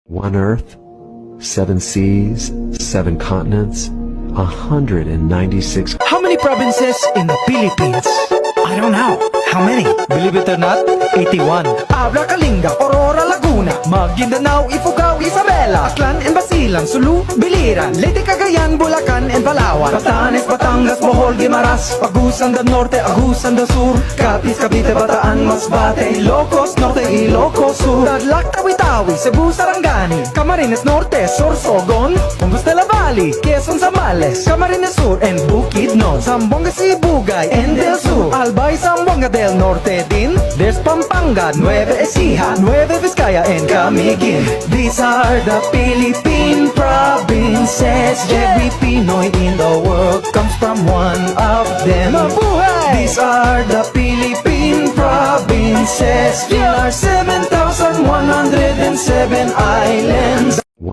One Earth, 7 seas, 7 continents, 196. How many provinces in the Philippines? I don't know. How many? Believe it or not, 81. Abra, Kalinga, Aurora, Laguna, Maguindanao, Ifugao, Isabela, Aklan and Basilan, Sulu, Biliran, Leyte, Cagayan, Bulacan and Palawan, Batanes, Batangas, Bohol, Guimaras, Agusan del Norte, Agusan del Sur, Capiz, Cavite, Bataan, Masbate, Ilocos Norte, Ilocos Sur, Tadlac, Tawi-Tawi, Cebu, Sarangani, Camarines Norte, Sorsogon, Pongos de la Valley, Quezon, Zambales, Camarines Sur and Bukidnon, Zamboanga, Sibugay and Del Sur, Albay, Zamboanga del Norte din, there's Pampanga, Nueva Ecija, Nueva Vizcaya and Camiguin. These are the Philippine provinces. Every Pinoy in the world comes from one of them. Mabuhay! These are the Philippine provinces. In our 7,107 islands.